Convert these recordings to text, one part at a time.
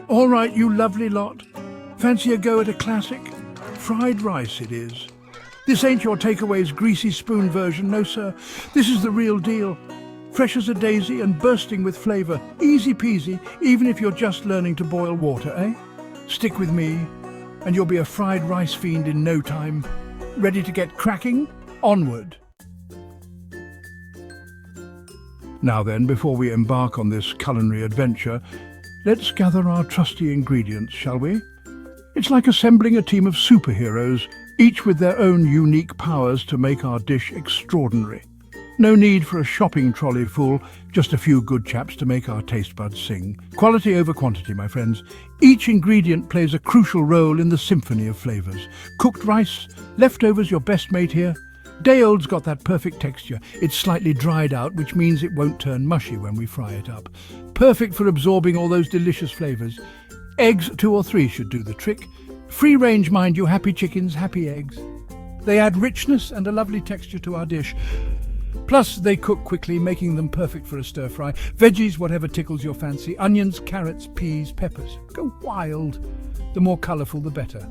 All right, you lovely lot. Fancy a go at a classic? Fried rice it is. This ain't your takeaway's greasy spoon version, no sir. This is the real deal. Fresh as a daisy and bursting with flavour. Easy peasy, even if you're just learning to boil water, eh? Stick with me, and you'll be a fried rice fiend in no time. Ready to get cracking? Onward. Now then, before we embark on this culinary adventure, let's gather our trusty ingredients, shall we? It's like assembling a team of superheroes, each with their own unique powers to make our dish extraordinary. No need for a shopping trolley full, just a few good chaps to make our taste buds sing. Quality over quantity, my friends. Each ingredient plays a crucial role in the Symphony of Flavors. Cooked rice, leftovers your best mate here. Day-old's got that perfect texture. It's slightly dried out, which means it won't turn mushy when we fry it up. Perfect for absorbing all those delicious flavours. Eggs, 2 or 3 should do the trick. Free range, mind you, happy chickens, happy eggs. They add richness and a lovely texture to our dish. Plus, they cook quickly, making them perfect for a stir-fry. Veggies, whatever tickles your fancy. Onions, carrots, peas, peppers. Go wild. The more colourful, the better.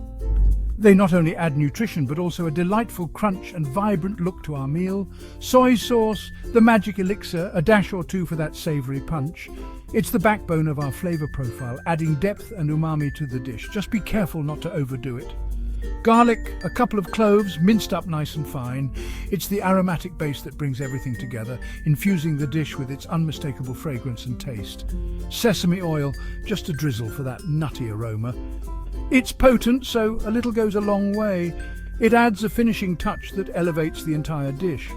They not only add nutrition, but also a delightful crunch and vibrant look to our meal. Soy sauce, the magic elixir, a dash or two for that savoury punch. It's the backbone of our flavour profile, adding depth and umami to the dish. Just be careful not to overdo it. Garlic, a couple of cloves, minced up nice and fine. It's the aromatic base that brings everything together, infusing the dish with its unmistakable fragrance and taste. Sesame oil, just a drizzle for that nutty aroma. It's potent, so a little goes a long way. It adds a finishing touch that elevates the entire dish.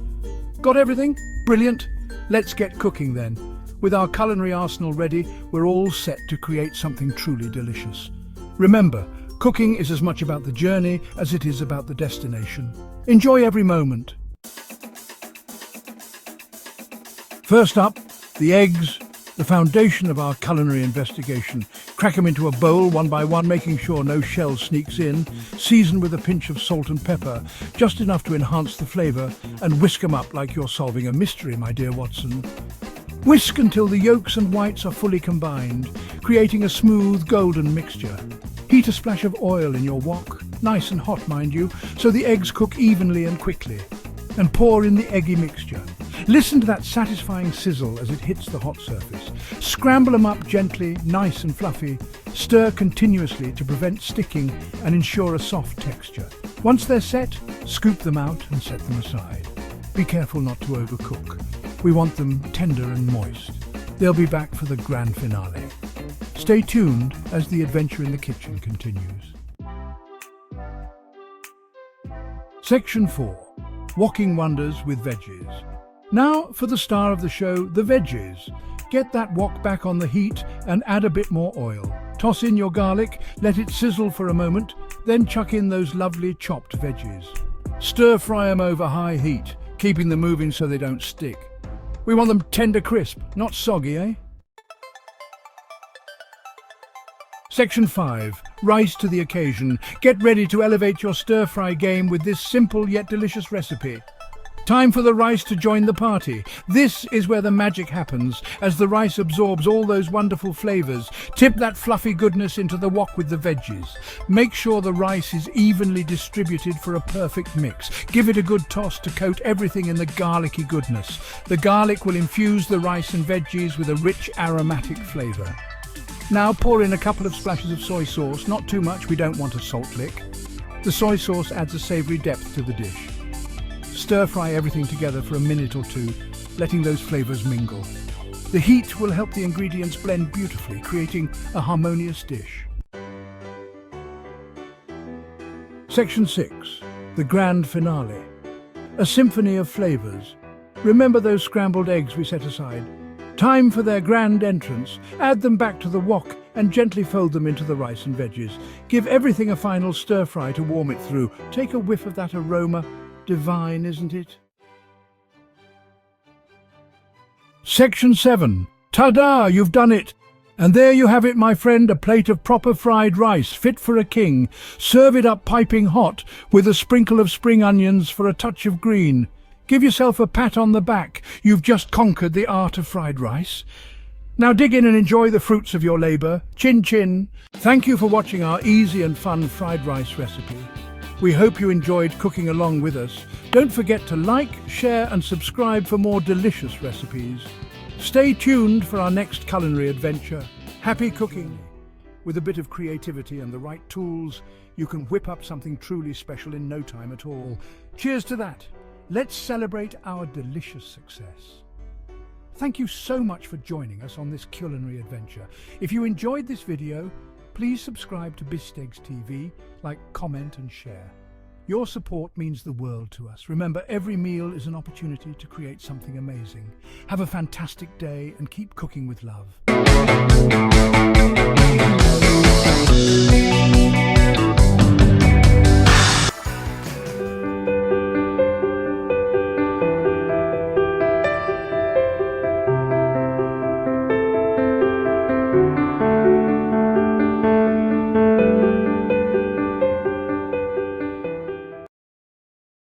Got everything? Brilliant. Let's get cooking then. With our culinary arsenal ready, we're all set to create something truly delicious. Remember, cooking is as much about the journey as it is about the destination. Enjoy every moment. First up, the eggs, the foundation of our culinary investigation. Crack them into a bowl one by one, making sure no shell sneaks in. Season with a pinch of salt and pepper, just enough to enhance the flavour, and whisk them up like you're solving a mystery, my dear Watson. Whisk until the yolks and whites are fully combined, creating a smooth golden mixture. Heat a splash of oil in your wok, nice and hot mind you, so the eggs cook evenly and quickly. And pour in the eggy mixture. Listen to that satisfying sizzle as it hits the hot surface. Scramble them up gently, nice and fluffy. Stir continuously to prevent sticking and ensure a soft texture. Once they're set, scoop them out and set them aside. Be careful not to overcook. We want them tender and moist. They'll be back for the grand finale. Stay tuned as the adventure in the kitchen continues. Section 4. Wokking Wonders with Veggies. Now for the star of the show, the veggies. Get that wok back on the heat and add a bit more oil. Toss in your garlic, let it sizzle for a moment, then chuck in those lovely chopped veggies. Stir fry them over high heat, keeping them moving so they don't stick. We want them tender crisp, not soggy, eh? Section 5. Rise to the occasion. Get ready to elevate your stir-fry game with this simple yet delicious recipe. Time for the rice to join the party. This is where the magic happens, as the rice absorbs all those wonderful flavours. Tip that fluffy goodness into the wok with the veggies. Make sure the rice is evenly distributed for a perfect mix. Give it a good toss to coat everything in the garlicky goodness. The garlic will infuse the rice and veggies with a rich aromatic flavour. Now pour in a couple of splashes of soy sauce, not too much, we don't want a salt lick. The soy sauce adds a savoury depth to the dish. Stir fry everything together for a minute or two, letting those flavours mingle. The heat will help the ingredients blend beautifully, creating a harmonious dish. Section 6. The grand finale. A symphony of flavours. Remember those scrambled eggs we set aside? Time for their grand entrance. Add them back to the wok and gently fold them into the rice and veggies. Give everything a final stir-fry to warm it through. Take a whiff of that aroma. Divine, isn't it? Section 7. Ta-da! You've done it! And there you have it, my friend, a plate of proper fried rice, fit for a king. Serve it up piping hot, with a sprinkle of spring onions for a touch of green. Give yourself a pat on the back. You've just conquered the art of fried rice. Now dig in and enjoy the fruits of your labour. Chin chin. Thank you for watching our easy and fun fried rice recipe. We hope you enjoyed cooking along with us. Don't forget to like, share and subscribe for more delicious recipes. Stay tuned for our next culinary adventure. Happy cooking! With a bit of creativity and the right tools, you can whip up something truly special in no time at all. Cheers to that! Let's celebrate our delicious success. Thank you so much for joining us on this culinary adventure. If you enjoyed this video, please subscribe to Bistegs TV, like, comment and share. Your support means the world to us. Remember, every meal is an opportunity to create something amazing. Have a fantastic day and keep cooking with love.